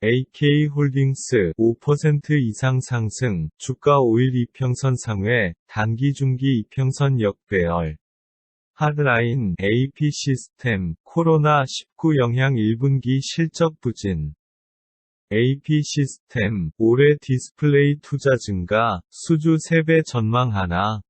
AK홀딩스 5% 이상 상승, 주가 5일 이평선 상회, 단기 중기 이평선 역배열. 하드라인, AP시스템, 코로나19 영향 1분기 실적 부진. AP시스템, 올해 디스플레이 투자 증가, 수주 3배 전망 하나.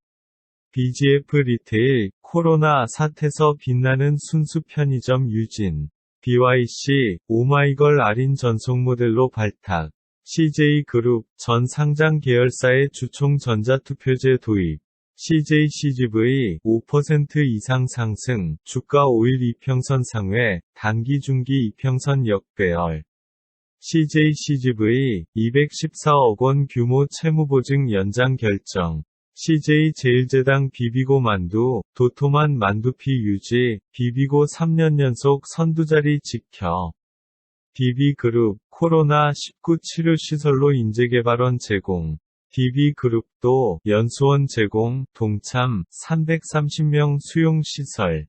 BGF 리테일, 코로나 사태서 빛나는 순수 편의점 유진. BYC, 오마이걸 할인 전송 모델로 발탁. CJ그룹, 전 상장 계열사의 주총 전자투표제 도입. CJCGV, 5% 이상 상승, 주가 5일 이평선 상회, 단기 중기 이평선 역배열. CJCGV, 214억 원 규모 채무보증 연장 결정. CJ제일제당 비비고 만두, 도톰한 만두피 유지, 비비고 3년 연속 선두자리 지켜. DB그룹, 코로나19 치료시설로 인재개발원 제공. DB그룹도 연수원 제공, 동참, 330명 수용시설.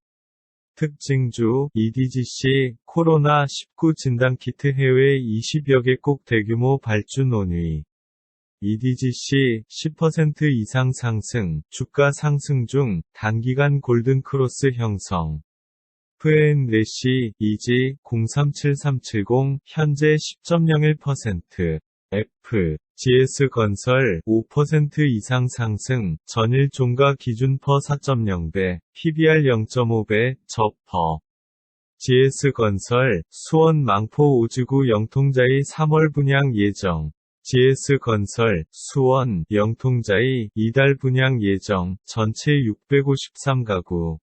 특징주, EDGC, 코로나19 진단키트 해외 20여 개국 대규모 발주 논의. EDGC, 10% 이상 상승, 주가 상승 중, 단기간 골든크로스 형성. FN래시, 이지, 037370, 현재 10.01%. F, GS건설, 5% 이상 상승, 전일 종가 기준 퍼 4.0배, PBR 0.5배, 저퍼. GS건설, 수원 망포 오지구 영통자이 3월 분양 예정. GS건설, 수원, 영통자이 이달 분양 예정, 전체 653가구.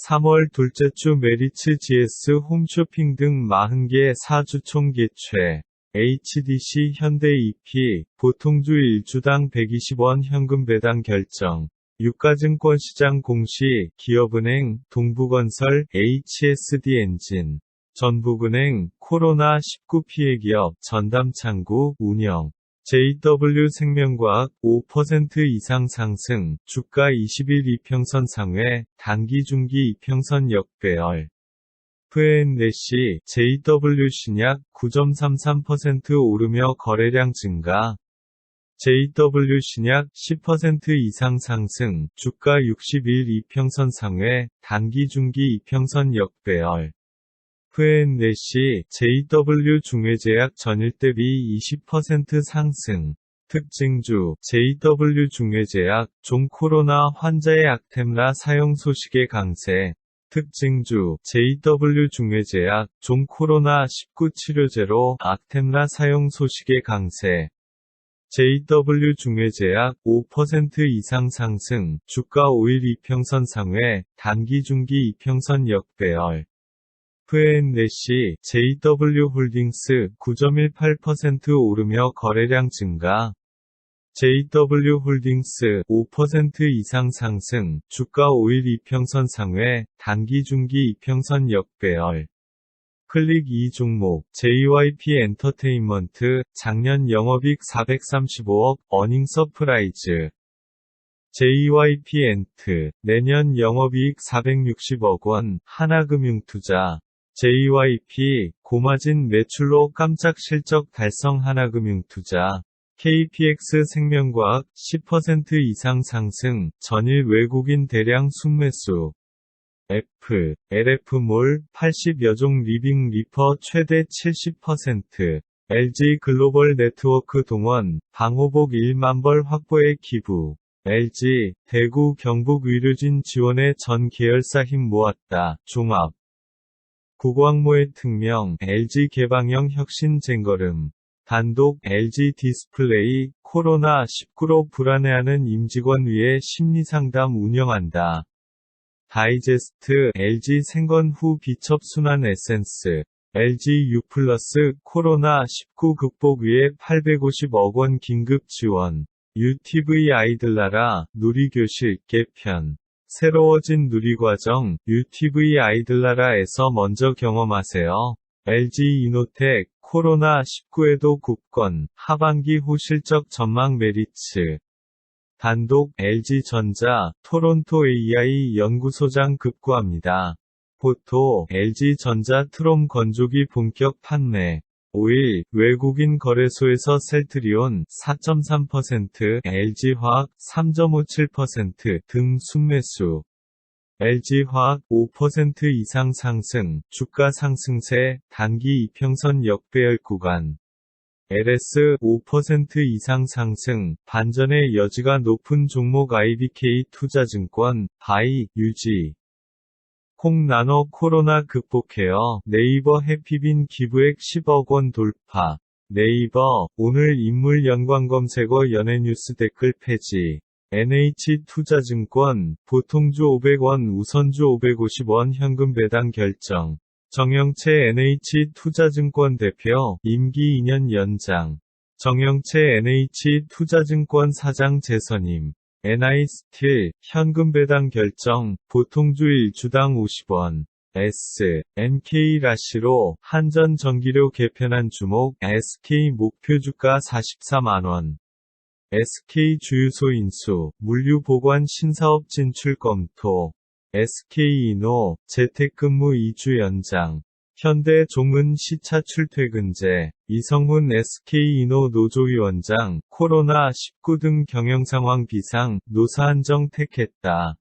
3월 둘째 주 메리츠 GS 홈쇼핑 등 40개 사주총 개최. HDC 현대 EP, 보통주 1주당 120원 현금 배당 결정. 유가증권시장 공시, 기업은행, 동부건설, HSD엔진. 전북은행, 코로나19 피해기업, 전담창구, 운영. JW생명과학, 5% 이상 상승, 주가 20일 이평선 상회, 단기 중기 이평선 역배열. FN래시, JW신약, 9.33% 오르며 거래량 증가. JW신약, 10% 이상 상승, 주가 60일 이평선 상회, 단기 중기 이평선 역배열. FN래시, JW중외제약 전일 대비 20% 상승. 특징주, JW중외제약, 종 코로나 환자의 악템라 사용 소식의 강세. 특징주, JW중외제약, 종 코로나19 치료제로 악템라 사용 소식의 강세. JW중외제약, 5% 이상 상승, 주가 5일 이평선 상회, 단기 중기 이평선 역배열. FN래시, JW홀딩스, 9.18% 오르며 거래량 증가. JW홀딩스, 5% 이상 상승, 주가 5일 이평선 상회, 단기 중기 이평선 역배열. 클릭 2종목, JYP엔터테인먼트, 작년 영업이익 435억, 어닝 서프라이즈. JYP엔트, 내년 영업이익 460억 원, 하나금융투자. JYP, 고마진 매출로 깜짝 실적 달성 하나금융투자. KPX 생명과학, 10% 이상 상승, 전일 외국인 대량 순매수. F, LF몰, 80여 종 리빙 리퍼 최대 70%. LG글로벌 네트워크 동원, 방호복 1만 벌 확보에 기부. LG, 대구 경북 의료진 지원에 전 계열사 힘 모았다. 종합. 국왕모의 특명, LG 개방형 혁신 쟁거름. 단독, LG 디스플레이, 코로나19로 불안해하는 임직원 위해 심리상담 운영한다. 다이제스트, LG 생건 후 비첩 순환 에센스. LG U+, 코로나19 극복 위해 850억 원 긴급 지원. UTV 아이들나라, 누리교실, 개편. 새로워진 누리과정, UTV 아이들나라에서 먼저 경험하세요. LG이노텍, 코로나19에도 굳건, 하반기 후 실적 전망 메리츠. 단독, LG전자, 토론토 AI 연구소장 급구합니다. 포토, LG전자 트롬 건조기 본격 판매. 5일 외국인 거래소에서 셀트리온 4.3%, LG화학 3.57% 등 순매수. LG화학 5% 이상 상승, 주가 상승세, 단기 이평선 역배열 구간. LS 5% 이상 상승, 반전의 여지가 높은 종목 IBK 투자증권, 바이, 유지. 콩나노 코로나 극복해요. 네이버 해피빈 기부액 10억 원 돌파. 네이버, 오늘 인물 연관 검색어 연예뉴스 댓글 폐지. NH투자증권, 보통주 500원 우선주 550원 현금 배당 결정. 정영채 NH투자증권 대표, 임기 2년 연장. 정영채 NH투자증권 사장 재선임. NI스틸, 현금 배당 결정, 보통주 1주당 50원. NK라시로, 한전전기료 개편한 주목, SK 목표주가 44만원. SK 주유소 인수, 물류보관 신사업 진출 검토. SK이노, 재택근무 2주 연장. 현대 종문 시차 출퇴근제, 이성훈 SK이노 노조위원장, 코로나19 등 경영상황 비상, 노사 한정 택했다.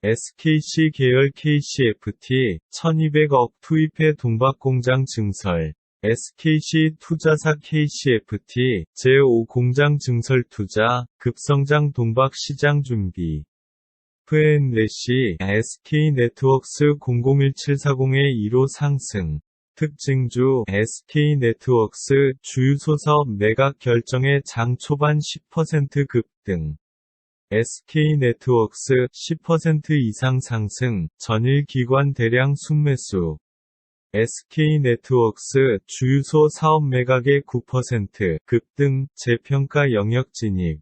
SKC 계열 KCFT, 1200억 투입해 동박공장 증설. SKC 투자사 KCFT, 제5공장 증설 투자, 급성장 동박시장 준비. FN래시, SK네트워크스 001740의 1호 상승. 특징주, SK네트워크스, 주유소 사업 매각 결정에 장 초반 10% 급등. SK네트워크스, 10% 이상 상승, 전일 기관 대량 순매수. SK네트워크스, 주유소 사업 매각의 9% 급등, 재평가 영역 진입.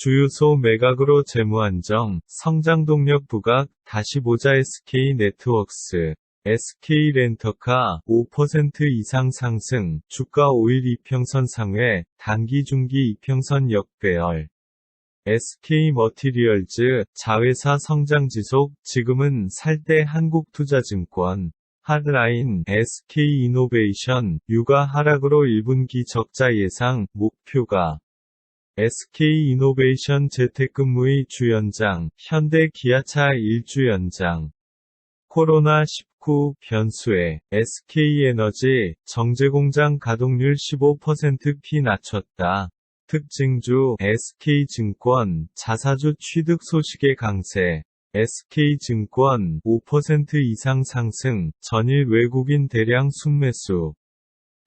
주유소 매각으로 재무안정, 성장동력 부각, 다시 보자 SK네트워크스. SK렌터카, 5% 이상 상승, 주가 5일 이평선 상회, 단기 중기 이평선 역배열. SK머티리얼즈, 자회사 성장 지속, 지금은 살 때 한국투자증권. 하드라인, SK이노베이션, 유가 하락으로 1분기 적자 예상, 목표가. SK이노베이션 재택근무의 주연장, 현대 기아차 1주 연장. 코로나19 변수에 SK에너지, 정제공장 가동률 15% 낮췄다. 특징주, SK증권, 자사주 취득 소식의 강세. SK증권, 5% 이상 상승, 전일 외국인 대량 순매수.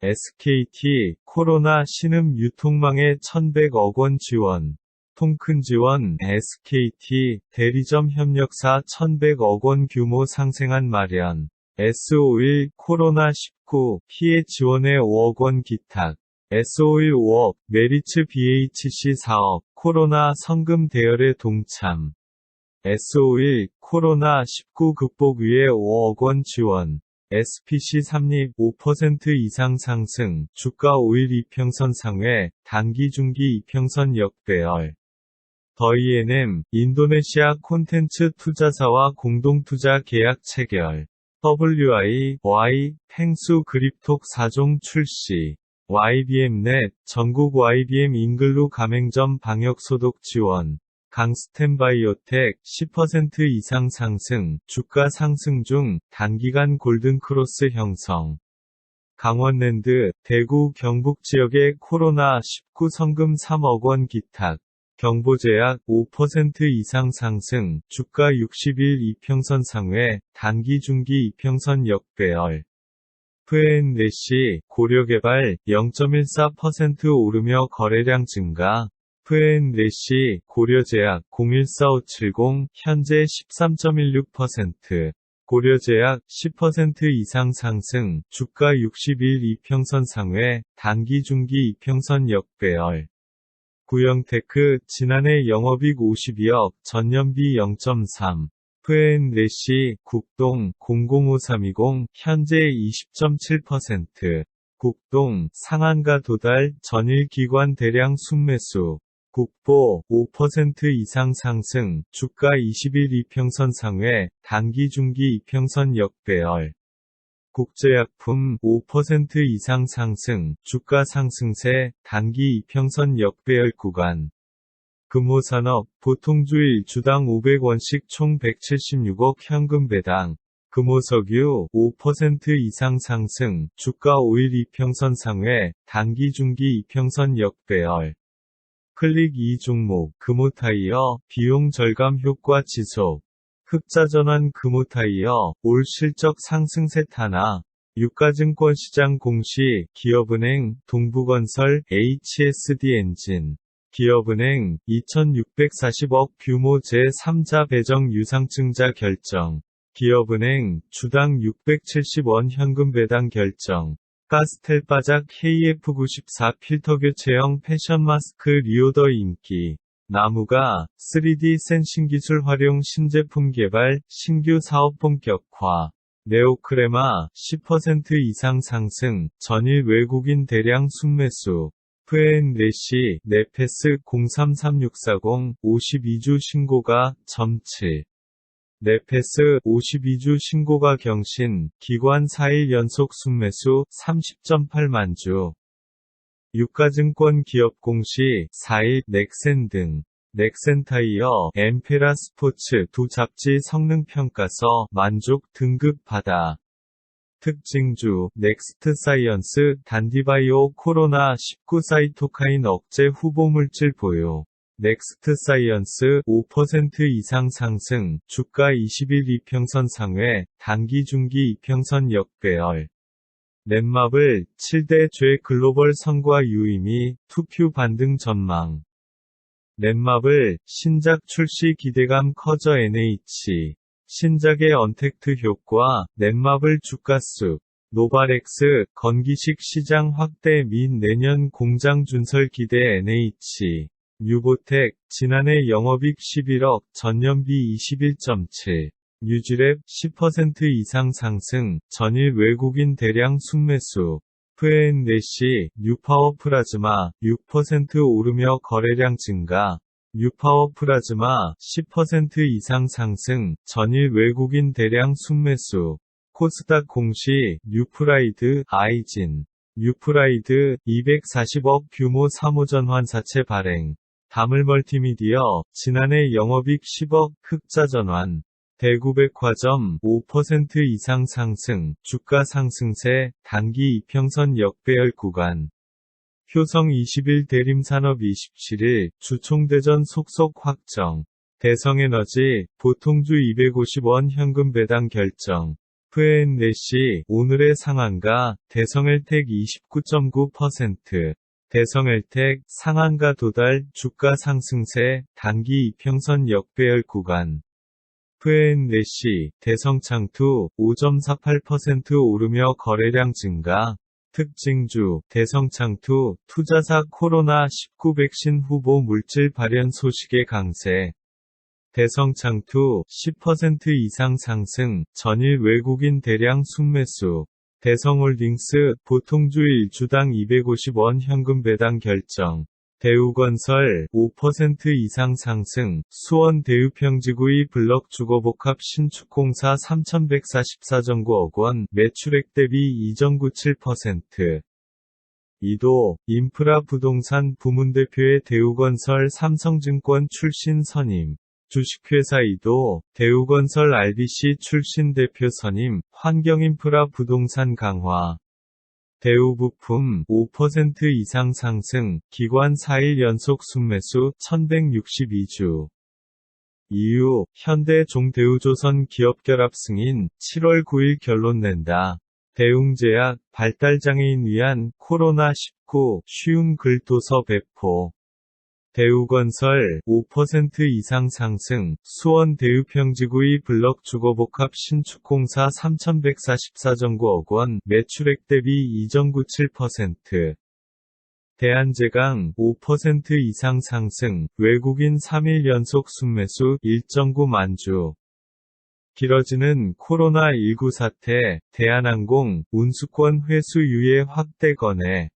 SKT, 코로나 신음 유통망에 1100억 원 지원. 통큰 지원, SKT, 대리점 협력사 1100억 원 규모 상생안 마련. S51, 코로나19, 피해 지원에 5억 원 기탁. S51 5억, 메리츠 BHC 4억, 코로나 성금 대열에 동참. S51, 코로나19 극복 위에 5억 원 지원. SPC 삼립 5% 이상 상승, 주가 5일 이평선 상회, 단기 중기 이평선 역배열. 더 E&M, 인도네시아 콘텐츠 투자사와 공동투자 계약 체결. WI, Y, 팽수 그립톡 4종 출시. YBM넷, 전국 YBM 인글루 가맹점 방역 소독 지원. 강스텐바이오텍 10% 이상 상승, 주가 상승 중, 단기간 골든크로스 형성. 강원랜드, 대구 경북 지역의 코로나19 성금 3억 원 기탁. 경보제약 5% 이상 상승, 주가 60일 이평선 상회, 단기 중기 이평선 역배열. FN래시, 고려개발 0.14% 오르며 거래량 증가. FN래시, 고려제약 014570, 현재 13.16%. 고려제약 10% 이상 상승, 주가 60일 이평선 상회, 단기 중기 이평선 역배열. 구영테크, 지난해 영업이익 52억, 전년비 0.3. FN래시, 국동, 005320, 현재 20.7%. 국동, 상한가 도달, 전일 기관 대량 순매수. 국보, 5% 이상 상승, 주가 20일 이평선 상회, 단기 중기 이평선 역배열. 국제약품 5% 이상 상승, 주가 상승세, 단기 이평선 역배열 구간. 금호산업, 보통주일 주당 500원씩 총 176억 현금 배당. 금호석유 5% 이상 상승, 주가 5일 이평선 상회, 단기 중기 이평선 역배열. 클릭 2종목, 금호타이어, 비용 절감 효과 지속. 흑자전환 금호타이어, 올 실적 상승세 탄화. 유가증권시장 공시, 기업은행, 동부건설, HSD엔진. 기업은행, 2640억 규모 제3자 배정 유상증자 결정. 기업은행, 주당 670원 현금 배당 결정. 가스텔바작 KF94 필터 교체형 패션 마스크 리오더 인기. 나무가 3D 센싱 기술 활용 신제품 개발, 신규 사업 본격화. 네오크레마 10% 이상 상승, 전일 외국인 대량 순매수. 프앤레시, 네페스 033640, 52주 신고가, .7. 네페스 52주 신고가 경신, 기관 4일 연속 순매수 30.8만 주. 유가증권 기업 공시 4일 넥센 등. 넥센타이어, 엠페라 스포츠 두 잡지 성능평가서 만족 등급 받아. 특징주, 넥스트사이언스, 단디바이오 코로나19 사이토카인 억제 후보물질 보유. 넥스트사이언스 5% 이상 상승, 주가 20일 이평선 상회, 단기 중기 이평선 역배열. 넷마블 7대 죄 글로벌 선과 유의미, 투표 반등 전망. 넷마블 신작 출시 기대감 커져 NH. 신작의 언택트 효과, 넷마블 주가수. 노바렉스, 건기식 시장 확대 및 내년 공장 준설 기대 NH. 뉴보텍, 지난해 영업이익 11억, 전년비 21.7. 뉴지랩, 10% 이상 상승, 전일 외국인 대량 순매수. 프앤레시, 뉴파워 플라즈마, 6% 오르며 거래량 증가. 뉴파워 플라즈마, 10% 이상 상승, 전일 외국인 대량 순매수. 코스닥 공시, 뉴프라이드, 아이진. 뉴프라이드, 240억 규모 3호전 환사채 발행. 다물멀티미디어, 지난해 영업이익 10억, 흑자전환. 대구백화점, 5% 이상 상승, 주가 상승세, 단기 이평선 역배열 구간. 효성 21 대림산업 27일, 주총대전 속속 확정. 대성에너지, 보통주 250원 현금 배당 결정. 프앤레시, 오늘의 상한가, 대성엘텍 29.9%. 대성엘텍, 상한가 도달, 주가 상승세, 단기 이평선 역배열 구간. 프앤레시, 대성창투, 5.48% 오르며 거래량 증가. 특징주, 대성창투, 투자사 코로나19 백신 후보 물질 발현 소식의 강세. 대성창투, 10% 이상 상승, 전일 외국인 대량 순매수. 대성홀딩스, 보통주일 주당 250원 현금 배당 결정. 대우건설, 5% 이상 상승, 수원 대우평지구의 블럭 주거복합 신축공사 3144.9억 원, 매출액 대비 2.97%. 이도, 인프라 부동산 부문대표의 대우건설 삼성증권 출신 선임. 주식회사 이도, 대우건설 RBC 출신 대표 선임, 환경인프라 부동산 강화. 대우부품 5% 이상 상승, 기관 4일 연속 순매수 1162주. 이유, 현대 종대우조선 기업결합 승인, 7월 9일 결론 낸다. 대웅제약, 발달장애인 위한 코로나19 쉬운 글도서 배포. 대우건설 5% 이상 상승, 수원 대우평지구의 블럭 주거복합 신축공사 3144.9억 원, 매출액 대비 2.97%. 대한제강 5% 이상 상승, 외국인 3일 연속 순매수 1.9만 주. 길어지는 코로나19 사태, 대한항공, 운수권 회수 유예 확대 건의.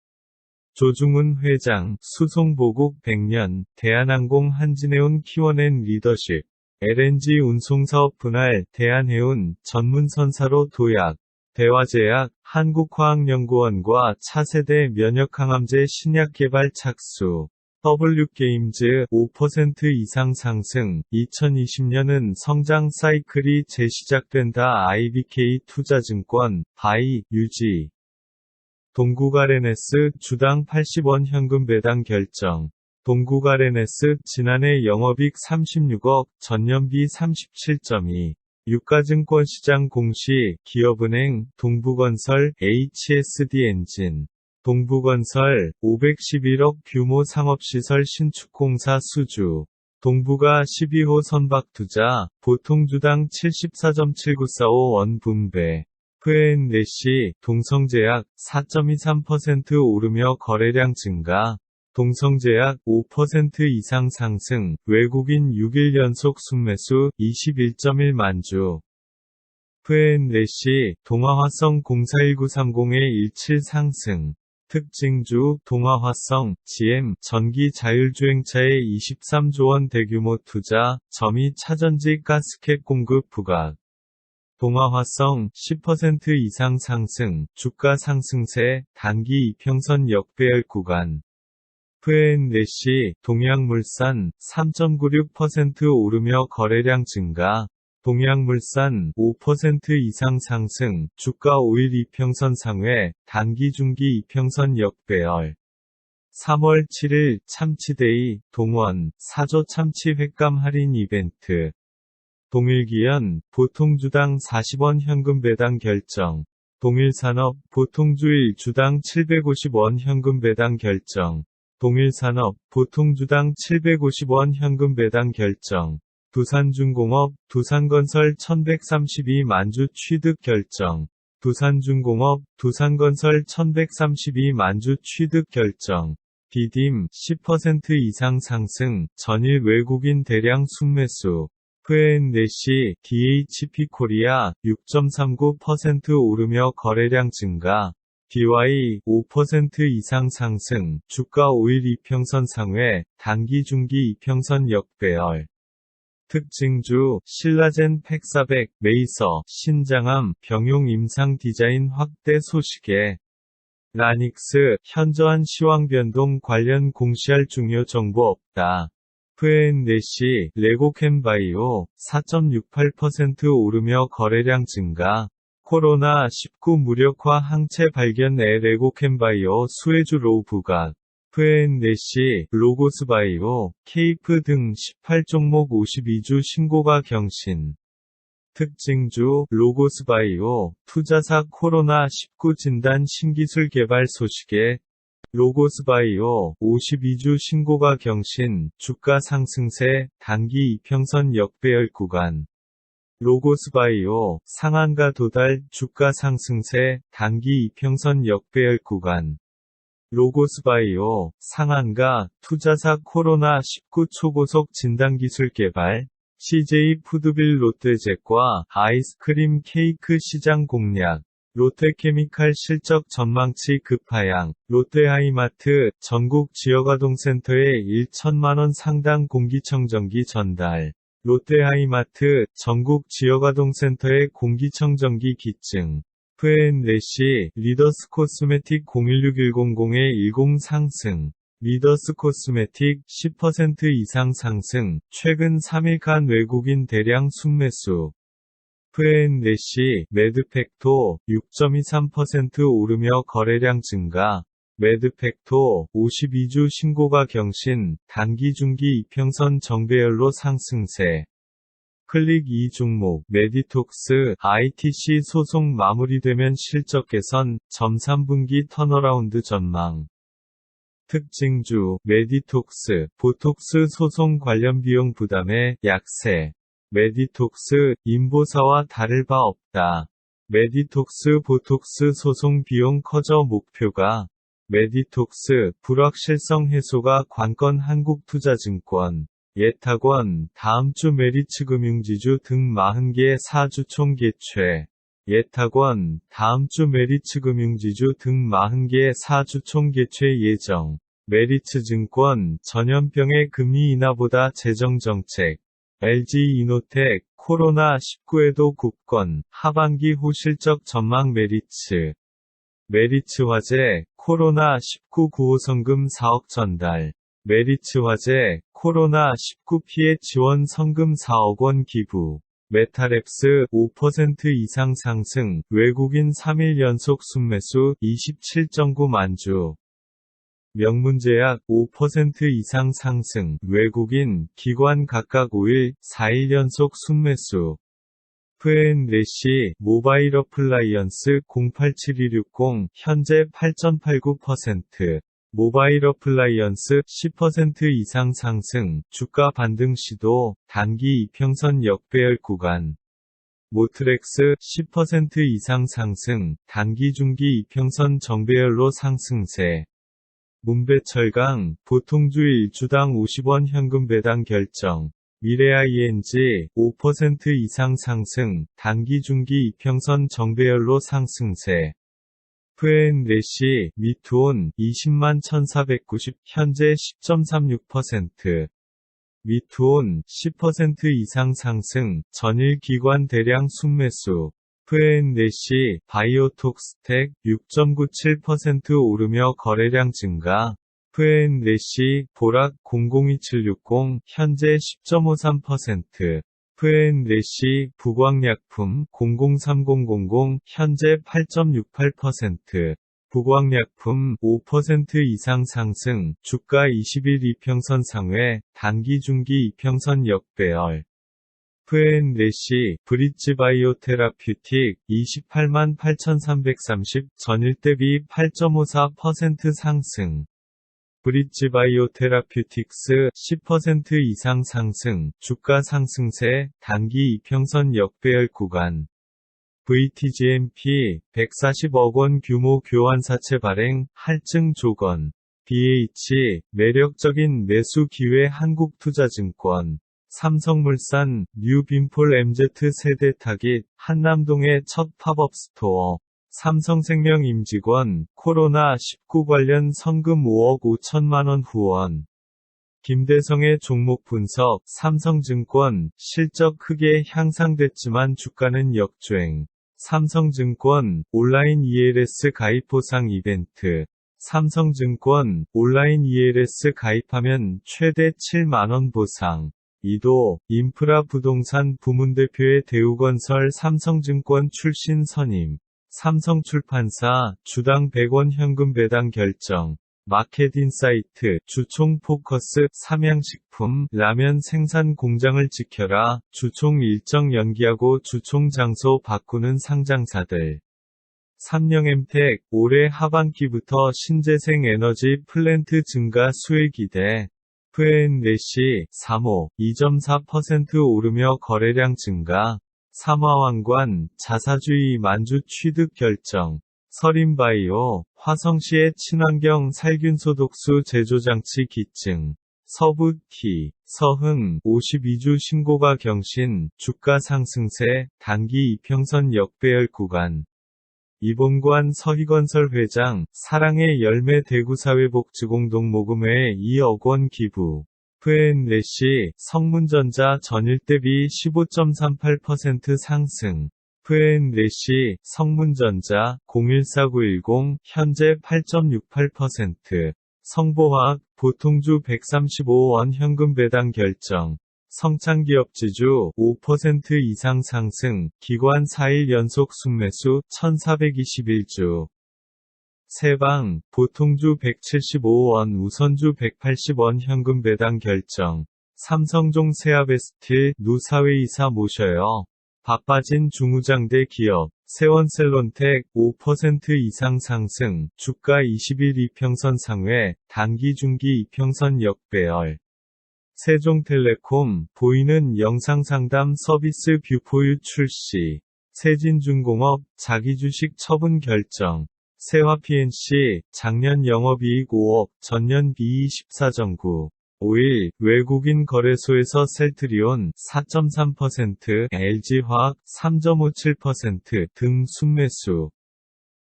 조중훈 회장, 수송보국 100년, 대한항공 한진해운 키워낸 리더십. LNG 운송사업 분할, 대한해운, 전문선사로 도약. 대화제약, 한국화학연구원과 차세대 면역항암제 신약 개발 착수. W게임즈 5% 이상 상승. 2020년은 성장 사이클이 재시작된다. IBK 투자증권, 바이, 유지. 동국RNS 주당 80원 현금 배당 결정. 동국RNS 지난해 영업이익 36억, 전년비 37.2. 유가증권시장 공시, 기업은행, 동부건설, HSD엔진. 동부건설, 511억 규모 상업시설 신축공사 수주. 동부가 12호 선박투자, 보통주당 74.7945원 분배. F&N래시, 동성제약, 4.23% 오르며 거래량 증가. 동성제약, 5% 이상 상승, 외국인 6일 연속 순매수, 21.1만 주. F&N래시, 동아화성 041930-17 상승. 특징주, 동아화성, GM, 전기 자율주행차에 23조 원 대규모 투자, 점이 차전지 가스켓 공급 부각. 동아화성, 10% 이상 상승, 주가 상승세, 단기 이평선 역배열 구간. F&N래시, 동양물산, 3.96% 오르며 거래량 증가. 동양물산, 5% 이상 상승, 주가 5일 이평선 상회, 단기 중기 이평선 역배열. 3월 7일, 참치데이, 동원, 4조 참치 횟감 할인 이벤트. 동일기연, 보통주당 40원 현금 배당 결정. 동일산업, 보통주일 주당 750원 현금 배당 결정. 동일산업, 보통주당 750원 현금 배당 결정. 두산중공업, 두산건설 1132만 주 취득 결정. 두산중공업, 두산건설 1132만 주 취득 결정. 디딤, 10% 이상 상승, 전일 외국인 대량 순매수. F&N래시, DHP코리아, 6.39% 오르며 거래량 증가. DY, 5% 이상 상승, 주가 5일 이평선 상회, 단기 중기 이평선 역배열. 특징주, 신라젠 팩400, 메이서, 신장암, 병용 임상 디자인 확대 소식에. 라닉스, 현저한 시황 변동 관련 공시할 중요 정보 없다. F&N래시, 레고캠바이오, 4.68% 오르며 거래량 증가. 코로나19 무력화 항체 발견에 레고캠바이오 수혜주로 부각. F&N래시, 로고스바이오, 케이프 등 18종목 52주 신고가 경신. 특징주, 로고스바이오, 투자사 코로나19 진단 신기술 개발 소식에. 로고스바이오, 52주 신고가 경신, 주가 상승세, 단기 이평선 역배열 구간. 로고스바이오, 상한가 도달, 주가 상승세, 단기 이평선 역배열 구간. 로고스바이오, 상한가, 투자사 코로나19 초고속 진단기술 개발. CJ푸드빌 롯데jet과 아이스크림 케이크 시장 공략. 롯데케미칼 실적 전망치 급하향. 롯데하이마트, 전국 지역아동센터에 1천만원 상당 공기청정기 전달. 롯데하이마트, 전국 지역아동센터에 공기청정기 기증. F&N래시, 리더스 코스메틱 016100-10 상승. 리더스 코스메틱, 10% 이상 상승, 최근 3일간 외국인 대량 순매수. F&N래시, 매드팩토, 6.23% 오르며 거래량 증가. 매드팩토, 52주 신고가 경신, 단기 중기 이평선 정배열로 상승세. 클릭 2종목, 메디톡스, ITC 소송 마무리되면 실적 개선, 3분기 턴어라운드 전망. 특징주, 메디톡스, 보톡스 소송 관련 비용 부담에 약세. 메디톡스, 인보사와 다를 바 없다. 메디톡스 보톡스 소송 비용 커져 목표가. 메디톡스, 불확실성 해소가 관건 한국투자증권. 예탁원, 다음주 메리츠금융지주 등 40개 사주총 개최. 예탁원, 다음주 메리츠금융지주 등 40개 사주총 개최 예정. 메리츠증권, 전염병의 금리 인하보다 재정정책. LG이노텍, 코로나19에도 굳건, 하반기 후 실적 전망 메리츠 화재, 코로나19 구호성금 4억 전달. 메리츠 화재, 코로나19 피해 지원 성금 4억 원 기부. 메타랩스 5% 이상 상승, 외국인 3일 연속 순매수 27.9만 주. 명문제약 5% 이상 상승, 외국인, 기관 각각 5일, 4일 연속 순매수. F&G, 모바일 어플라이언스 087260, 현재 8.89%. 모바일 어플라이언스 10% 이상 상승, 주가 반등 시도, 단기 이평선 역배열 구간. 모트렉스 10% 이상 상승, 단기 중기 이평선 정배열로 상승세. 문배철강, 보통주 1주당 50원 현금 배당 결정. 미래ING 5% 이상 상승, 단기 중기 이평선 정배열로 상승세. F&G, 미투온 20만 1490, 현재 10.36%. 미투온 10% 이상 상승, 전일 기관 대량 순매수. F&G, 바이오톡스텍 6.97% 오르며 거래량 증가. F&G, 보락 002760, 현재 10.53%. F&G, 부광약품 003000, 현재 8.68%. 부광약품 5% 이상 상승, 주가 20일 이평선 상회, 단기 중기 이평선 역배열. F&G, 브릿지바이오테라퓨틱 28만 8330, 전일 대비 8.54% 상승. 브릿지바이오테라퓨틱스 10% 이상 상승, 주가 상승세, 단기 이평선 역배열 구간. VTGMP 140억 원 규모 교환사채 발행, 할증 조건. BH, 매력적인 매수 기회 한국투자증권. 삼성물산, 뉴빈폴 MZ 세대 타깃, 한남동의 첫 팝업 스토어. 삼성생명 임직원, 코로나19 관련 성금 5억 5천만원 후원. 김대성의 종목 분석, 삼성증권, 실적 크게 향상됐지만 주가는 역주행. 삼성증권, 온라인 ELS 가입 보상 이벤트. 삼성증권, 온라인 ELS 가입하면 최대 7만원 보상. 이도, 인프라 부동산 부문대표의 대우건설 삼성증권 출신 선임. 삼성출판사, 주당 100원 현금 배당 결정. 마켓인사이트, 주총 포커스, 삼양식품, 라면 생산 공장을 지켜라, 주총 일정 연기하고 주총 장소 바꾸는 상장사들. 삼령엠텍, 올해 하반기부터 신재생 에너지 플랜트 증가 수혜 기대. F&G, 3호, 2.4% 오르며 거래량 증가. 삼화왕관, 자사주의 만주 취득 결정. 서린바이오, 화성시의 친환경 살균소독수 제조장치 기증. 서부T, 서흥, 52주 신고가 경신, 주가 상승세, 단기 이평선 역배열 구간. 이봉관 서희건설 회장, 사랑의 열매 대구사회복지공동모금회에 2억 원 기부. F&G, 성문전자 전일 대비 15.38% 상승. F&G, 성문전자, 014910, 현재 8.68%. 성보화학, 보통주 135원 현금 배당 결정. 성창기업지주, 5% 이상 상승, 기관 4일 연속 순매수, 1421주. 세방, 보통주 175원 우선주 180원 현금 배당 결정. 삼성종 세아베스틸, 누 사회이사 모셔요. 바빠진 중우장대 기업. 세원셀론텍, 5% 이상 상승, 주가 20일 이평선 상회, 단기 중기 이평선 역배열. 세종텔레콤, 보이는 영상상담 서비스 뷰포유 출시. 세진중공업, 자기주식 처분 결정. 세화PNC, 작년 영업이익 5억, 전년 B2 14.9. 5일, 외국인 거래소에서 셀트리온 4.3%, LG화학 3.57% 등 순매수.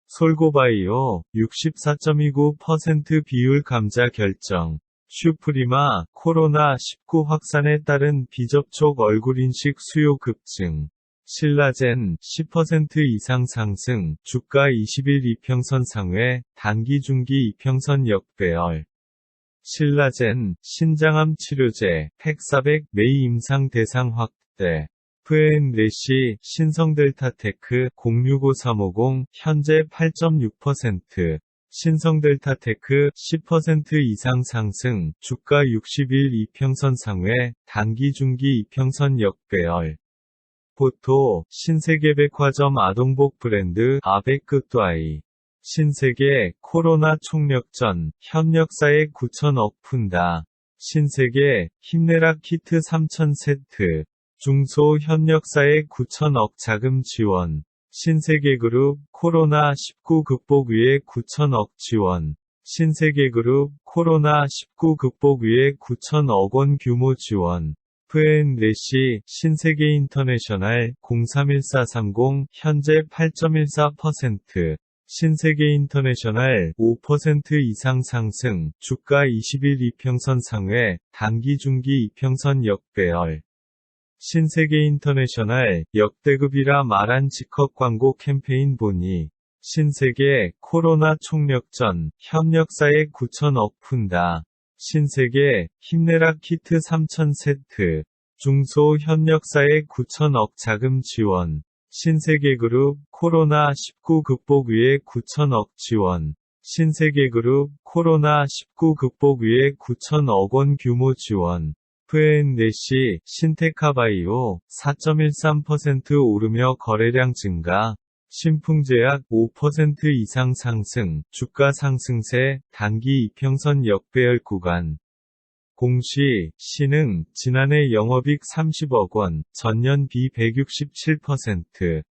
솔고바이오 64.29% 비율 감자 결정. 슈프리마, 코로나19 확산에 따른 비접촉 얼굴인식 수요 급증. 신라젠, 10% 이상 상승, 주가 20일 이평선 상회, 단기 중기 이평선 역배열. 신라젠, 신장암 치료제, 팩400 메이 임상 대상 확대. 프앤레시, 신성델타테크, 065350, 현재 8.6%. 신성델타테크, 10% 이상 상승, 주가 60일 이평선 상회, 단기 중기 이평선 역배열. 포토, 신세계백화점 아동복 브랜드, 아베크뚜아이. 신세계, 코로나 총력전, 협력사에 9천억 푼다. 신세계, 힘내라 키트 3,000세트. 중소 협력사에 9천억 자금 지원. 신세계그룹, 코로나19 극복 위해 9천억 지원. 신세계그룹, 코로나19 극복 위해 9천억 원 규모 지원. 프앤레시, 신세계인터내셔널, 031430, 현재 8.14%. 신세계인터내셔널, 5% 이상 상승, 주가 20일 이평선 상회, 단기 중기 이평선 역배열. 신세계인터내셔널, 역대급이라 말한 직업 광고 캠페인 보니. 신세계, 코로나 총력전, 협력사에 9천억 푼다. 신세계, 힘내라 키트 3,000세트. 중소 협력사에 9천억 자금 지원. 신세계그룹, 코로나19 극복 위해 9천억 지원. 신세계그룹, 코로나19 극복 위해 9천억 원 규모 지원. 프앤레시, 신테카바이오, 4.13% 오르며 거래량 증가. 신풍제약, 5% 이상 상승, 주가 상승세, 단기 이평선 역배열 구간. 공시, 신흥, 지난해 영업이익 30억 원, 전년 비 167%.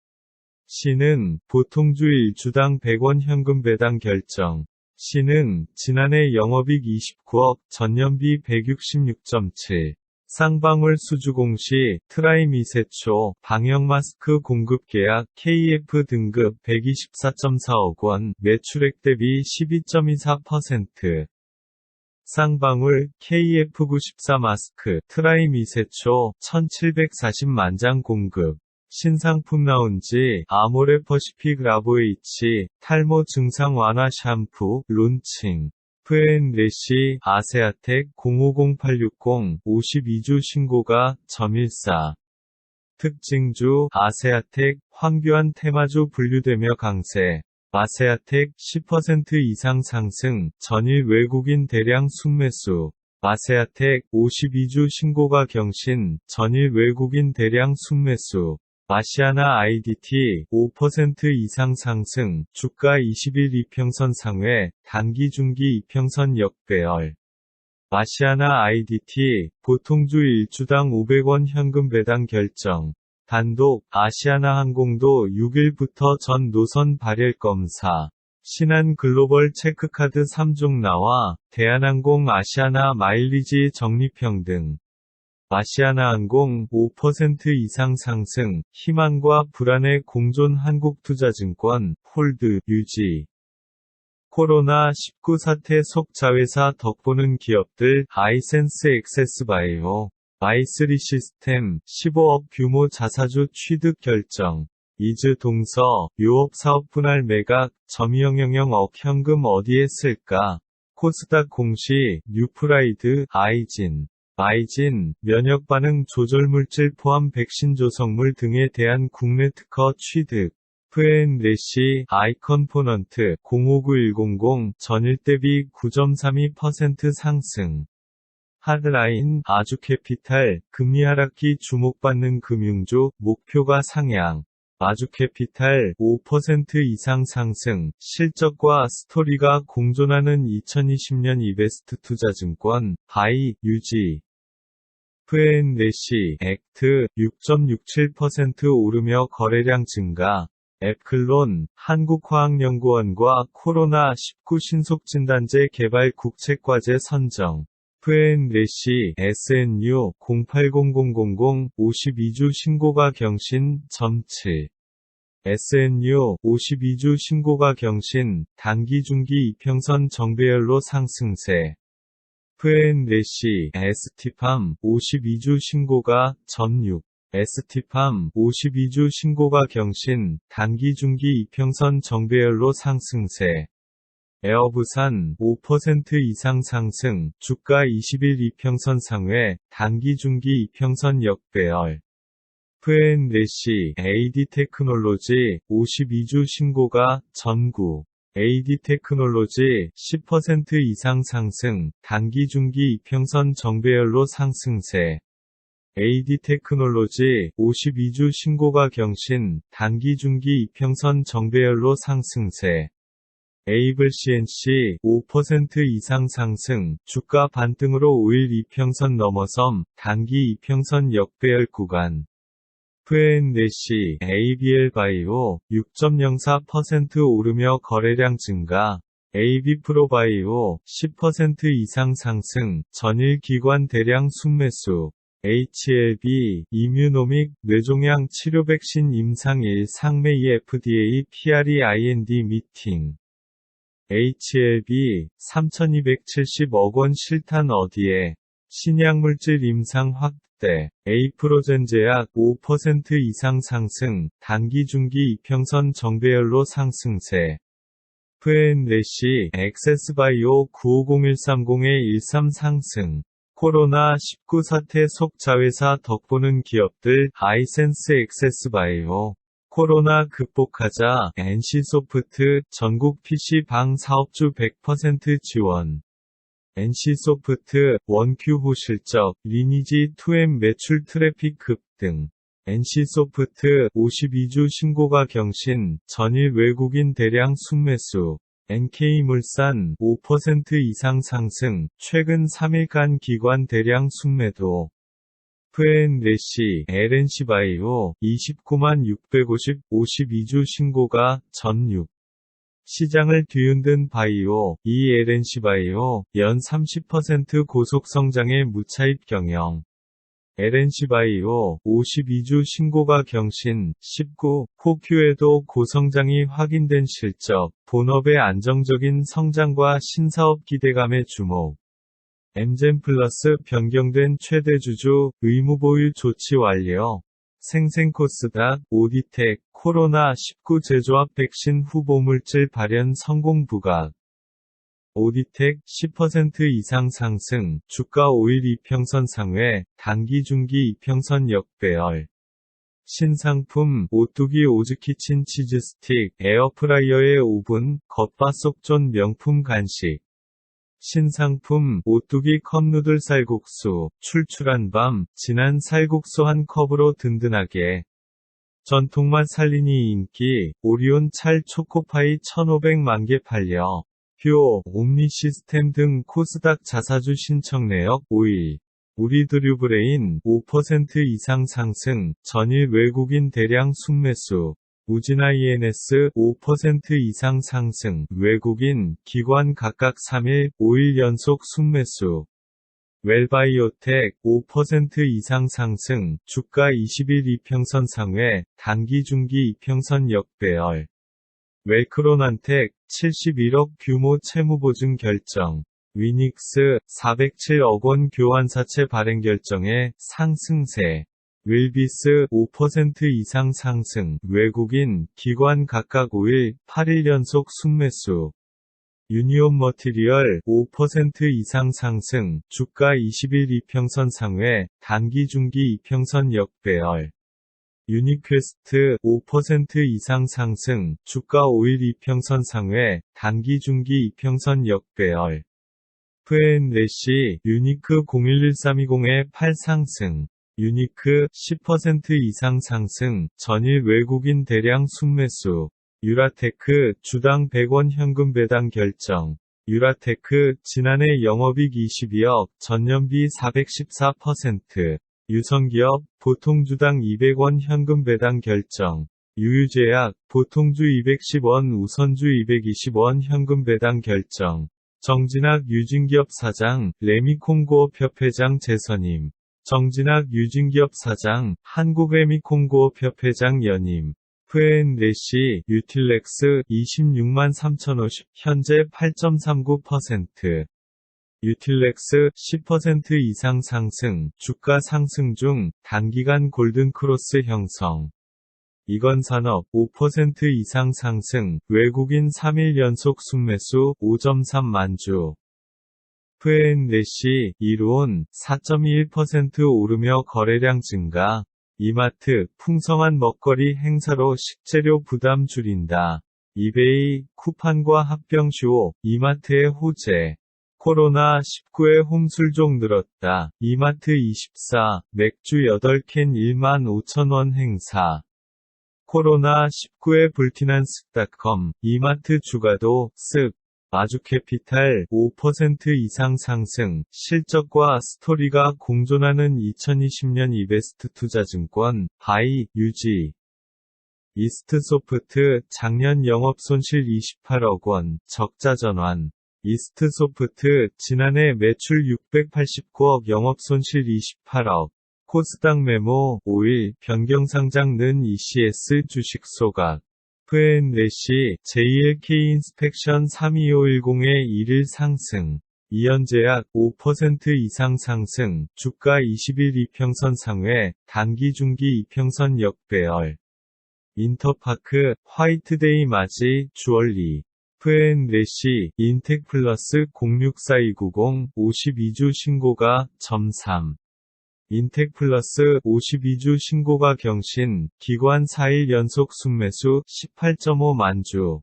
신흥, 보통주 1주당 100원 현금 배당 결정. 신흥, 지난해 영업이익 29억, 전년 비 166.7. 쌍방울 수주공시, 트라이미세초, 방역마스크 공급 계약, KF 등급 124.4억 원, 매출액 대비 12.24%. 쌍방울, KF94 마스크, 트라이미세초, 1740만 장 공급. 신상품 나온지, 아모레퍼시픽 라보H, 탈모 증상 완화 샴푸, 론칭. 프앤레시, 아세아텍, 050860, 52주 신고가, 점14. 특징주, 아세아텍, 황교안 테마주 분류되며 강세. 아세아텍, 10% 이상 상승, 전일 외국인 대량 순매수. 아세아텍, 52주 신고가 경신, 전일 외국인 대량 순매수. 아시아나 IDT, 5% 이상 상승, 주가 20일 이평선 상회, 단기 중기 이평선 역배열. 아시아나 IDT, 보통주 1주당 500원 현금 배당 결정. 단독, 아시아나항공도 6일부터 전 노선 발열 검사. 신한 글로벌 체크카드 3종 나와, 대한항공 아시아나 마일리지 적립평등. 아시아나항공 5% 이상 상승, 희망과 불안의 공존 한국투자증권, 홀드, 유지. 코로나19 사태 속 자회사 덕보는 기업들, 아이센스 액세스바이오, 아이스리 시스템, 15억 규모 자사주 취득 결정. 이즈 동서, 유업 사업 분할 매각, 점영영영억 현금 어디에 쓸까? 코스닥 공시, 뉴프라이드, 아이진. 아이진, 면역 반응 조절 물질 포함 백신 조성물 등에 대한 국내 특허 취득. 프앤레시, 아이컴포넌트, 059100, 전일 대비 9.32% 상승. 하드라인, 아주캐피탈, 금리 하락기 주목받는 금융주, 목표가 상향. 아주캐피탈, 5% 이상 상승, 실적과 스토리가 공존하는 2020년 이베스트 투자증권, 바이, 유지. 프앤레시, 액트, 6.67% 오르며 거래량 증가. 앱클론, 한국화학연구원과 코로나19 신속진단제 개발 국책과제 선정. 프앤레시, SNU, 080000, 52주 신고가 경신, 점7. SNU, 52주 신고가 경신, 단기 중기 이평선 정배열로 상승세. 프앤래시 에스티팜 52주 신고가 전6. 에스티팜 52주 신고가 경신, 단기 중기 이평선 정배열로 상승세. 에어부산 5% 이상 상승, 주가 20일 이평선 상회, 단기 중기 이평선 역배열. 프앤래시 AD테크놀로지 52주 신고가 전9. AD테크놀로지 10% 이상 상승, 단기 중기 이평선 정배열로 상승세. AD테크놀로지 52주 신고가 경신, 단기 중기 이평선 정배열로 상승세. 에이블CNC 5% 이상 상승, 주가 반등으로 5일 이평선 넘어섬, 단기 이평선 역배열 구간. 프앤래시 ABL바이오 6.04% 오르며 거래량 증가. AB프로바이오 10% 이상 상승, 전일 기관 대량 순매수. HLB 이뮤노믹 뇌종양 치료 백신 임상 1 상매 FDA PRE IND 미팅. HLB 3270억 원 실탄 어디에? 신약물질 임상 확대. 에이프로젠제약 5% 이상 상승, 단기 중기 이평선 정배열로 상승세. 프앤래시 엑세스바이오 950130-13 상승. 코로나19 사태 속 자회사 덕보는 기업들, 하이센스 엑세스바이오. 코로나 극복하자, NC소프트, 전국 PC방 사업주 100% 지원. NC소프트, 원큐 실적, 리니지 2M 매출 트래픽 급등. NC소프트, 52주 신고가 경신, 전일 외국인 대량 순매수. NK물산, 5% 이상 상승, 최근 3일간 기관 대량 순매도. 프앤래시 LNC바이오, 29만 650, 52주 신고가 전6. 시장을 뒤흔든 바이오, 이 LNC바이오, 연 30% 고속 성장의 무차입 경영. LNC바이오, 52주 신고가 경신, 19, 4Q에도 고성장이 확인된 실적, 본업의 안정적인 성장과 신사업 기대감의 주목. 엠젠플러스 변경된 최대주주, 의무보유 조치 완료. 생생코스닥, 오디텍, 코로나19 제조합 백신 후보물질 발현 성공 부각. 오디텍 10% 이상 상승, 주가 5일 이평선 상회, 단기 중기 이평선 역배열. 신상품, 오뚜기 오즈키친 치즈스틱, 에어프라이어의 오븐, 겉바속존 명품 간식. 신상품, 오뚜기 컵누들 쌀국수, 출출한 밤, 진한 쌀국수 한 컵으로 든든하게. 전통맛 살리니 인기, 오리온 찰 초코파이 1,500만 개 팔려. 퓨어, 옴니 시스템 등 코스닥 자사주 신청 내역 5일. 우리드류브레인 5% 이상 상승, 전일 외국인 대량 순매수. 우진INS 5% 이상 상승, 외국인, 기관 각각 3일, 5일 연속 순매수. 웰바이오텍 5% 이상 상승, 주가 20일 이평선 상회, 단기 중기 이평선 역배열. 웰크론한텍 71억 규모 채무보증 결정. 위닉스 407억 원 교환사채 발행 결정에 상승세. 윌비스 5% 이상 상승, 외국인, 기관 각각 5일, 8일 연속 순매수. 유니온 머티리얼 5% 이상 상승, 주가 20일 이평선 상회, 단기 중기 이평선 역배열. 유니퀘스트 5% 이상 상승, 주가 5일 이평선 상회, 단기 중기 이평선 역배열. 프앤래시 유니크 011320에 8 상승. 유니크 10% 이상 상승, 전일 외국인 대량 순매수. 유라테크 주당 100원 현금 배당 결정. 유라테크 지난해 영업이익 22억, 전년비 414%. 유성기업 보통주당 200원 현금 배당 결정. 유유제약 보통주 210원 우선주 220원 현금 배당 결정. 정진학 유진기업 사장, 레미콩고업 협회장 재선임. 정진학 유진기업 사장, 한국레미콩고업 협회장 연임. 프앤래시 유틸렉스 26만 3,050, 현재 8.39%. 유틸렉스 10% 이상 상승, 주가 상승 중 단기간 골든크로스 형성. 이건산업 5% 이상 상승, 외국인 3일 연속 순매수 5.3만 주. F&N래시, 이루온 4.21% 오르며 거래량 증가. 이마트, 풍성한 먹거리 행사로 식재료 부담 줄인다. 이베이, 쿠팡과 합병 쇼, 이마트의 호재. 코로나19의 홈술종 늘었다. 이마트24, 맥주 8캔 15,000원 행사. 코로나19에 불티난 쓱닷컴, 이마트 주가도 쓱. 마주캐피탈 5% 이상 상승, 실적과 스토리가 공존하는 2020년 이베스트 투자증권, 바이, 유지. 이스트소프트, 작년 영업손실 28억 원, 적자 전환. 이스트소프트, 지난해 매출 689억 영업손실 28억. 코스닥 메모, 5일, 변경상장 는 ECS 주식 소각. F&N래시, JLK 인스펙션 32510의 1일 상승. 이현제약 5% 이상 상승, 주가 20일 이평선 상회, 단기 중기 이평선 역배열. 인터파크, 화이트데이 맞이, 주얼리. F&N래시, 인텍플러스 064290, 52주 신고가, 0.3. 인텍플러스 52주 신고가 경신, 기관 4일 연속 순매수 18.5만 주.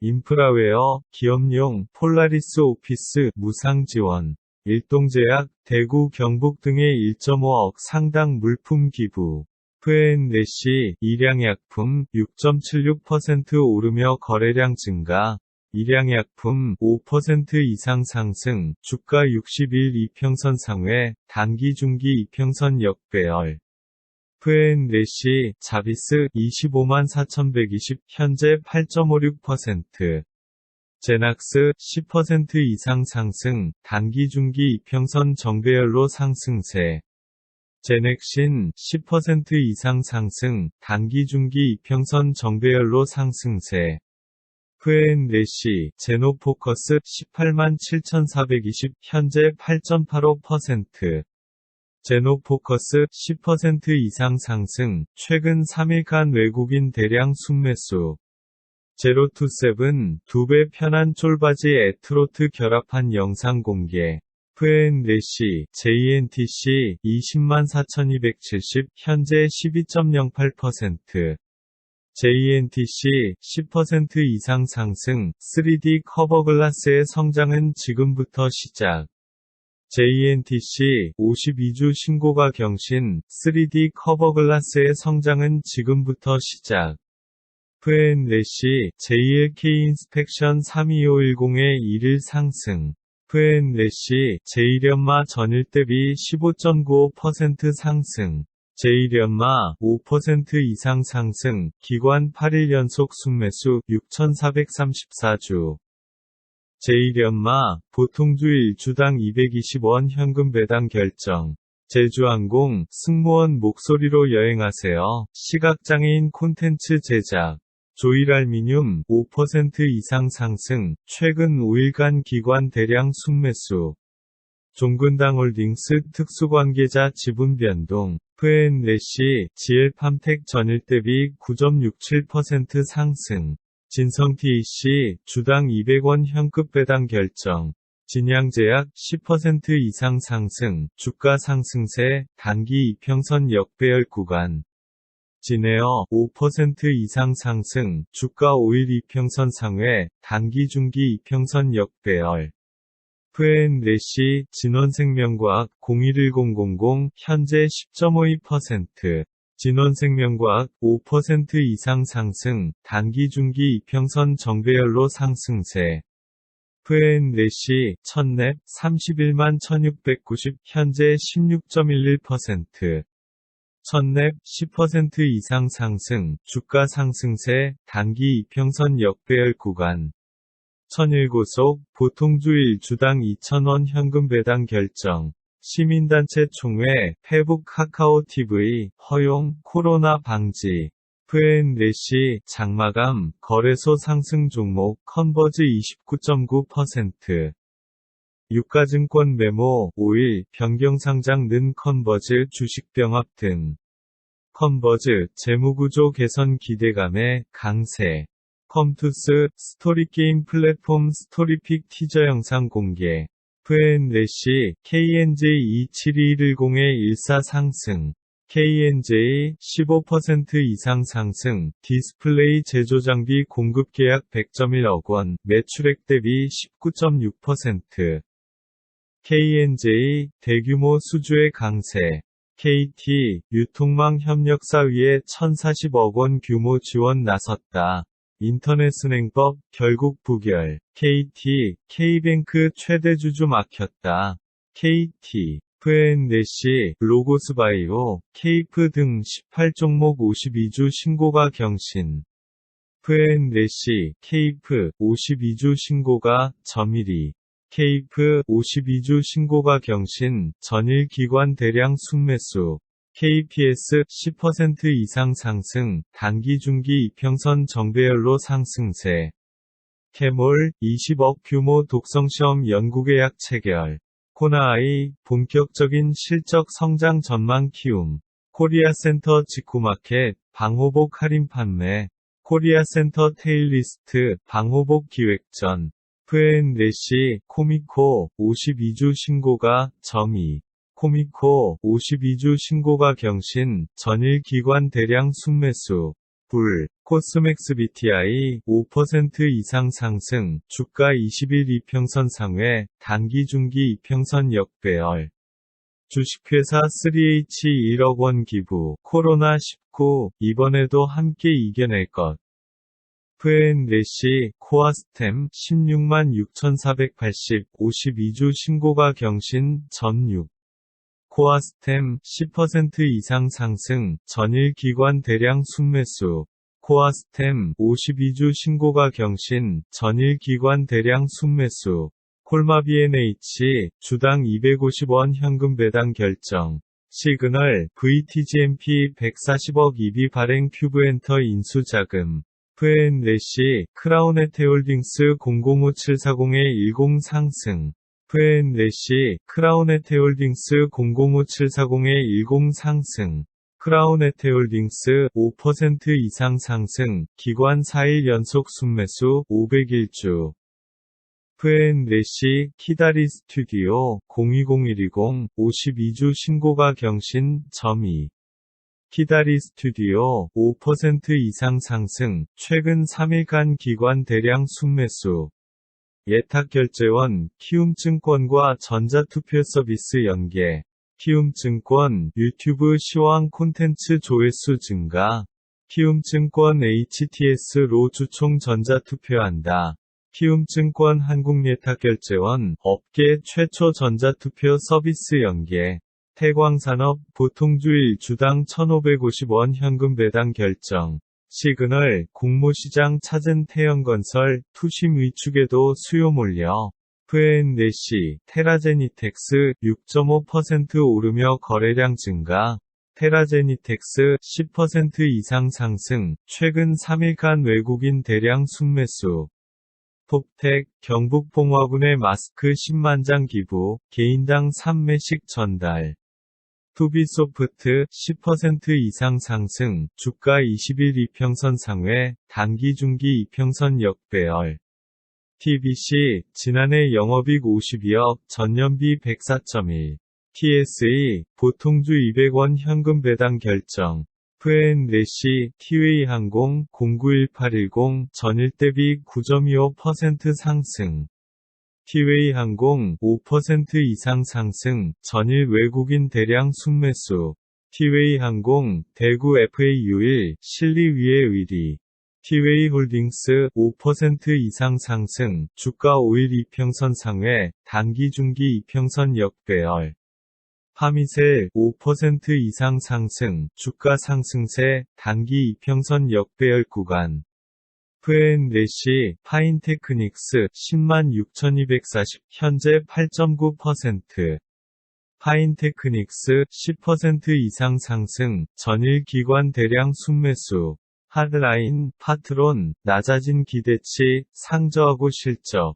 인프라웨어, 기업용, 폴라리스 오피스, 무상 지원. 일동제약, 대구 경북 등의 1.5억 상당 물품 기부. F&N래시, 일양약품 6.76% 오르며 거래량 증가. 일양약품 5% 이상 상승, 주가 60일 이평선 상회, 단기 중기 이평선 역배열. F&N래시, 자비스 254,120, 현재 8.56%. 제낙스 10% 이상 상승, 단기 중기 이평선 정배열로 상승세. 제넥신 10% 이상 상승, 단기 중기 이평선 정배열로 상승세. F&N래시, 제노포커스 187,420, 현재 8.85%. 제노포커스 10% 이상 상승, 최근 3일간 외국인 대량 순매수. 제로투세븐, 2배 편한 쫄바지 에트로트 결합한 영상 공개. F&N래시, JNTC 204,270, 현재 12.08%. JNTC 10% 이상 상승, 3D 커버글라스의 성장은 지금부터 시작. JNTC 52주 신고가 경신, 3D 커버글라스의 성장은 지금부터 시작. F&N래시, JLK 인스펙션 32510의 1일 상승. F&N래시, 제1연마 전일 대비 15.95% 상승. 제1연마 5% 이상 상승, 기관 8일 연속 순매수 6,434주. 제1연마, 보통주 1주당 220원 현금 배당 결정. 제주항공, 승무원 목소리로 여행하세요. 시각장애인 콘텐츠 제작. 조일알미늄 5% 이상 상승, 최근 5일간 기관 대량 순매수. 종근당홀딩스 특수관계자 지분 변동. F&N래시, GL팜텍 전일 대비 9.67% 상승. 진성TEC, 주당 200원 현급 배당 결정. 진양제약 10% 이상 상승, 주가 상승세, 단기 이평선 역배열 구간. 진에어 5% 이상 상승, 주가 5일 이평선 상회, 단기 중기 이평선 역배열. F&N래시, 진원생명과학 011000, 현재 10.52%. 진원생명과학 5% 이상 상승, 단기 중기 이평선 정배열로 상승세. F&N래시, 첫랩 31만 1690, 현재 16.11%. 첫랩 10% 이상 상승, 주가 상승세, 단기 이평선 역배열 구간. 천일고속, 보통주 1주당 2,000원 현금 배당 결정. 시민단체 총회, 페북 카카오TV, 허용, 코로나 방지. F&N래시, 장마감, 거래소 상승 종목, 컨버즈 29.9%. 유가증권 메모 5일 변경상장 는 컨버즈 주식병합 등. 컨버즈 재무구조 개선 기대감에 강세. 컴투스 스토리게임 플랫폼 스토리픽 티저 영상 공개. V&N KNJ 27210의 14 상승. KNJ 15% 이상 상승. 디스플레이 제조장비 공급 계약 100.1억 원, 매출액 대비 19.6%. KNJ 대규모 수주의 강세. KT 유통망 협력사위에 1040억 원 규모 지원 나섰다. 인터넷은행법 결국 부결. KT K뱅크 최대 주주 막혔다. KT V&N 로고스바이오 케이프 등 18종목 52주 신고가 경신. V&N 케이프 52주 신고가 점일이. 케이프 52주 신고가 경신. 전일 기관 대량 순매수. KPS 10% 이상 상승. 단기 중기 이평선 정배열로 상승세. 캐몰 20억 규모 독성시험 연구계약 체결. 코나아이 본격적인 실적 성장 전망 키움. 코리아센터 직구마켓 방호복 할인 판매. 코리아센터 테일리스트 방호복 기획전. V&N 코미코 52주 신고가 점이. 코미코 52주 신고가 경신. 전일 기관 대량 순매수. 불. 코스맥스 BTI 5% 이상 상승. 주가 20일 이평선 상회. 단기 중기 이평선 역배열. 주식회사 3H 1억 원 기부. 코로나19 이번에도 함께 이겨낼 것. V&N 코아스템 166,480 52주 신고가 경신. 점6. 코아스템 10% 이상 상승. 전일 기관 대량 순매수. 코아스템 52주 신고가 경신. 전일 기관 대량 순매수. 콜마비NH 주당 250원 현금 배당 결정. 시그널 VTGMP 140억 EB 발행 큐브엔터 인수자금. V&N 크라운에테홀딩스 005740-10 상승. V&N 크라운에테홀딩스 005740-10 상승. 크라운에테홀딩스 5% 이상 상승. 기관 4일 연속 순매수 501주. V&N 키다리 스튜디오 020120 52주 신고가 경신. 점이. 키다리 스튜디오 5% 이상 상승. 최근 3일간 기관 대량 순매수. 예탁결제원 키움증권과 전자투표 서비스 연계. 키움증권 유튜브 시황 콘텐츠 조회수 증가. 키움증권 HTS로 주총 전자투표한다. 키움증권 한국예탁결제원 업계 최초 전자투표 서비스 연계. 태광산업 보통주일 주당 1,550원 현금 배당 결정. 시그널 공모시장 찾은 태영건설 투심 위축에도 수요 몰려. V&N 테라제니텍스 6.5% 오르며 거래량 증가. 테라제니텍스 10% 이상 상승. 최근 3일간 외국인 대량 순매수. 톱텍 경북봉화군의 마스크 10만 장 기부. 개인당 3매씩 전달. 투비소프트 10% 이상 상승. 주가 20일 이평선 상회. 단기 중기 이평선 역배열. TBC 지난해 영업이익 52억, 전년비 104.1. TSE 보통주 200원 현금 배당 결정. V&N 티웨이항공 091810 전일 대비 9.25% 상승. 티웨이항공 5% 이상 상승. 전일 외국인 대량 순매수. 티웨이항공 대구 FAU1 실리위의 의리. 티웨이홀딩스 5% 이상 상승. 주가 5일 이평선 상회. 단기 중기 이평선 역배열. 파미셀 5% 이상 상승. 주가 상승세. 단기 이평선 역배열 구간. V&N 파인테크닉스 106,240 현재 8.9%. 파인테크닉스 10% 이상 상승. 전일 기관 대량 순매수. 하드라인 파트론 낮아진 기대치 상저하고 실적.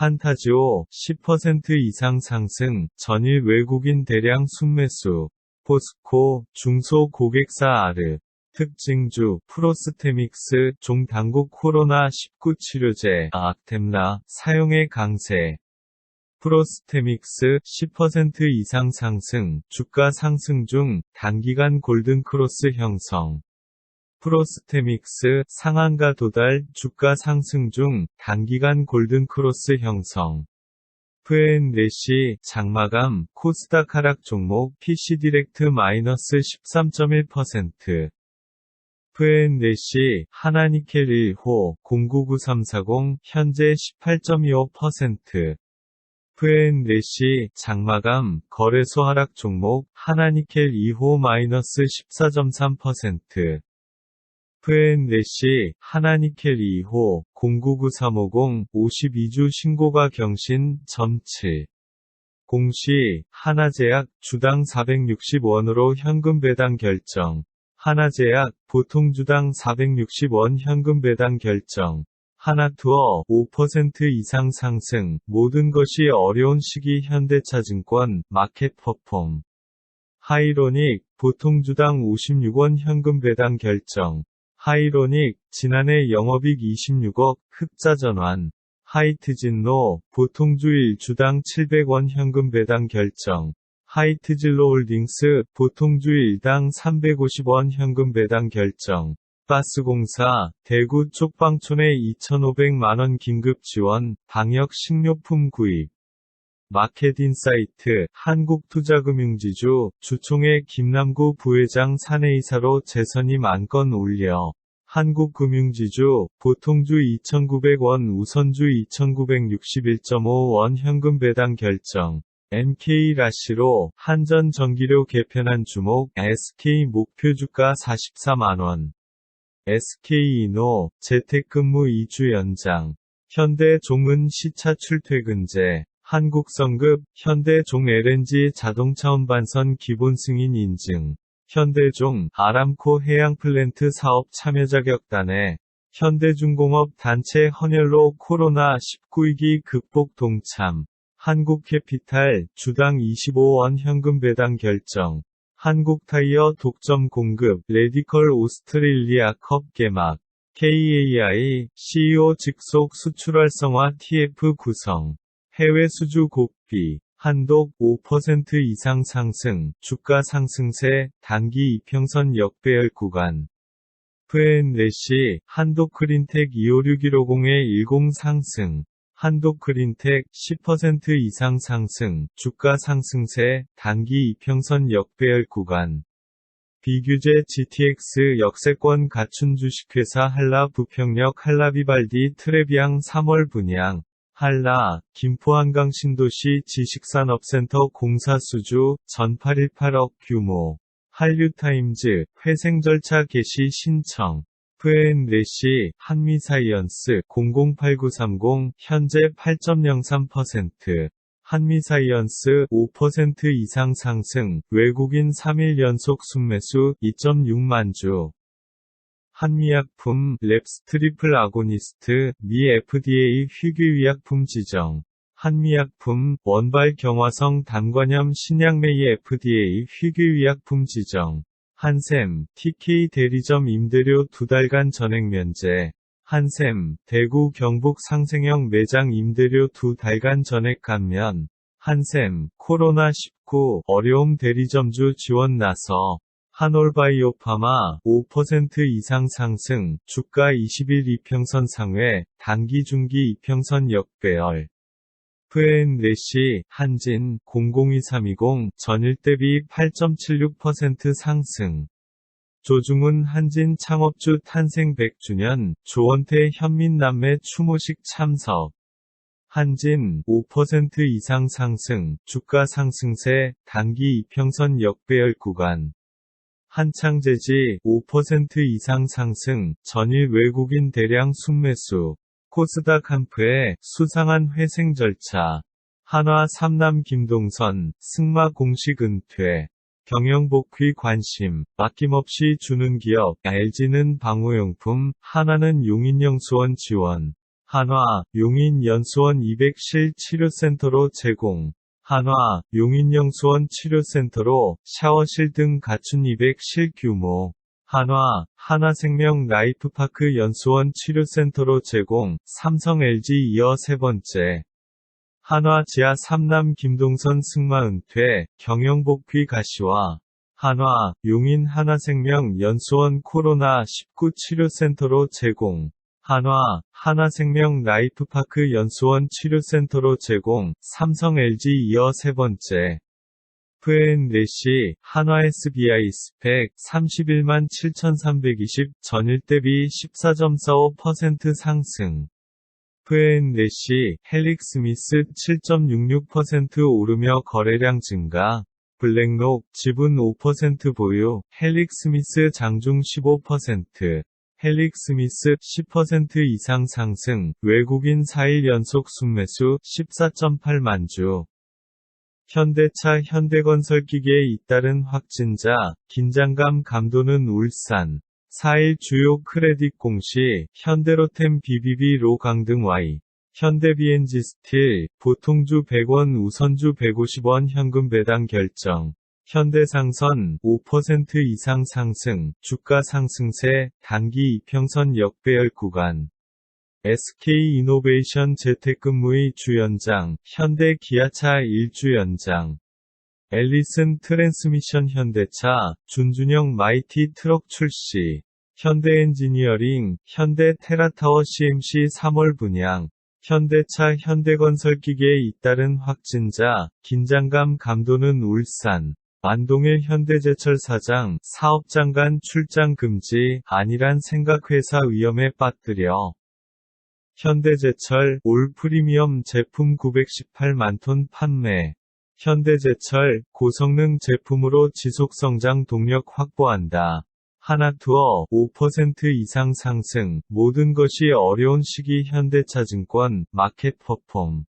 판타지오 10% 이상 상승, 전일 외국인 대량 순매수, 포스코, 중소고객사 아르, 특징주, 프로스테믹스, 종당국 코로나19 치료제, 악템라, 사용의 강세. 프로스테믹스 10% 이상 상승, 주가 상승 중, 단기간 골든크로스 형성. 프로스테믹스 상한가 도달, 주가 상승 중, 단기간 골든크로스 형성. F&N래시 장마감, 코스닥 하락 종목 PC디렉트 마이너스 13.1%. F&N래시 하나니켈 1호 099340 현재 18.25%. F&N래시 장마감, 거래소 하락 종목 하나니켈 2호 마이너스 14.3%. F&N래시 하나니켈 2호 099350 52주 신고가 경신 점7. 공시 하나제약 주당 460원으로 현금 배당 결정. 하나제약 보통 주당 460원 현금 배당 결정. 하나투어 5% 이상 상승. 모든 것이 어려운 시기 현대차증권 마켓 퍼폼. 하이로닉 보통 주당 56원 현금 배당 결정. 하이로닉 지난해 영업이익 26억 흑자 전환. 하이트진로 보통주 1주당 700원 현금 배당 결정. 하이트진로홀딩스 보통주 1당 350원 현금 배당 결정. 가스공사 대구 쪽방촌에 2,500만원 긴급 지원 방역 식료품 구입. 마켓인사이트 한국투자금융지주 주총회 김남구 부회장 사내이사로 재선임 안건 올려. 한국금융지주 보통주 2,900원 우선주 2,961.5원 현금 배당 결정. MK라시로 한전전기료 개편한 주목 SK 목표주가 44만원. SK이노 재택근무 2주 연장. 현대종은 시차 출퇴근제. 한국성급, 현대종 LNG 자동차 운반선 기본 승인 인증. 현대종, 아람코 해양플랜트 사업 참여 자격단에. 현대중공업 단체 헌혈로 코로나19 위기 극복 동참. 한국캐피탈, 주당 25원 현금 배당 결정. 한국타이어 독점 공급, 레디컬 오스트레일리아 컵 개막. KAI, CEO 직속 수출 활성화 TF 구성. 해외 수주 곡비, 한독 5% 이상 상승, 주가 상승세, 단기 이평선 역배열 구간. F&N래시, 한독크린텍 256150에 10 상승, 한독크린텍 10% 이상 상승, 주가 상승세, 단기 이평선 역배열 구간. 비규제 GTX 역세권 갖춘 주식회사 한라 부평역 한라비발디 트레비앙 3월 분양. 한라, 김포 한강 신도시 지식산업센터 공사 수주, 전 818억 규모. 한류타임즈, 회생 절차 개시 신청. F&N래시, 한미사이언스, 008930, 현재 8.03%. 한미사이언스, 5% 이상 상승, 외국인 3일 연속 순매수, 2.6만 주. 한미약품, 랩스 트리플 아고니스트, 미 FDA 희귀의약품 지정. 한미약품, 원발 경화성 단관염 신약메이 FDA 희귀의약품 지정. 한샘, TK 대리점 임대료 2달간 전액 면제. 한샘, 대구 경북 상생형 매장 임대료 2달간 전액 감면. 한샘, 코로나19 어려움 대리점주 지원 나서. 한올바이오파마 5% 이상 상승, 주가 20일 이평선 상회, 단기 중기 이평선 역배열. F&N래시, 한진, 002320, 전일 대비 8.76% 상승. 조중훈 한진 창업주 탄생 100주년, 조원태 현민남매 추모식 참석. 한진, 5% 이상 상승, 주가 상승세, 단기 이평선 역배열 구간. 한창재지, 5% 이상 상승, 전일 외국인 대량 순매수. 코스닥 한프의 수상한 회생 절차. 한화 삼남 김동선, 승마 공식 은퇴. 경영복귀 관심, 아낌없이 주는 기업, LG는 방호용품, 한화는 용인영 수원 지원. 한화, 용인 연수원 200실 치료센터로 제공. 한화, 용인 영수원 치료센터로 샤워실 등 갖춘 200실 규모. 한화, 하나생명 라이프파크 연수원 치료센터로 제공. 삼성 LG 이어 세 번째. 한화 지하 3남 김동선 승마 은퇴, 경영복귀 가시화. 한화, 용인 하나생명 연수원 코로나19 치료센터로 제공. 한화, 하나생명 라이프파크 연수원 치료센터로 제공. 삼성 LG 이어 세 번째. F&N래시, 한화 SBI 스펙 31만 7,320 전일 대비 14.45% 상승. F&N래시, 헬릭스미스 7.66% 오르며 거래량 증가. 블랙록, 지분 5% 보유, 헬릭스미스 장중 15%. 헬릭스미스 10% 이상 상승, 외국인 4일 연속 순매수 14.8만 주. 현대차 현대건설기계에 잇따른 확진자, 긴장감 감도는 울산. 4일 주요 크레딧 공시, 현대로템 BBB 로강등 Y. 현대비엔지 스틸, 보통주 100원 우선주 150원 현금 배당 결정. 현대상선 5% 이상 상승, 주가 상승세, 단기 이평선 역배열 구간. SK이노베이션 재택근무의 주 연장, 현대 기아차 일주 연장. 앨리슨 트랜스미션 현대차, 준준형 마이티 트럭 출시. 현대엔지니어링, 현대 테라타워 CMC 3월 분양. 현대차 현대건설기계에 잇따른 확진자, 긴장감 감도는 울산. 안동일 현대제철 사장, 사업장 간 출장 금지, 안일한 생각회사 위험에 빠뜨려. 현대제철, 올 프리미엄 제품 918만 톤 판매. 현대제철, 고성능 제품으로 지속성장 동력 확보한다. 하나투어, 5% 이상 상승, 모든 것이 어려운 시기 현대차증권, 마켓 퍼폼.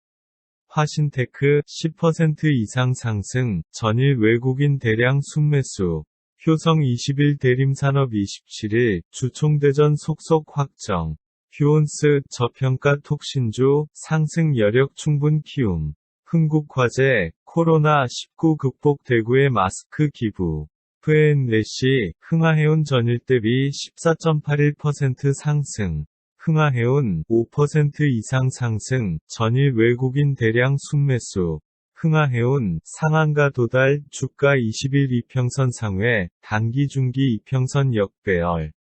화신테크, 10% 이상 상승, 전일 외국인 대량 순매수. 효성 20일 대림산업 27일, 주총대전 속속 확정. 휴온스, 저평가 톡신주, 상승 여력 충분 키움. 흥국화재, 코로나19 극복 대구의 마스크 기부. F&N래시, 흥하해운 전일 대비 14.81% 상승. 흥하해운, 5% 이상 상승, 전일 외국인 대량 순매수. 흥하해운, 상한가 도달, 주가 20일 이평선 상회, 단기 중기 이평선 역배열.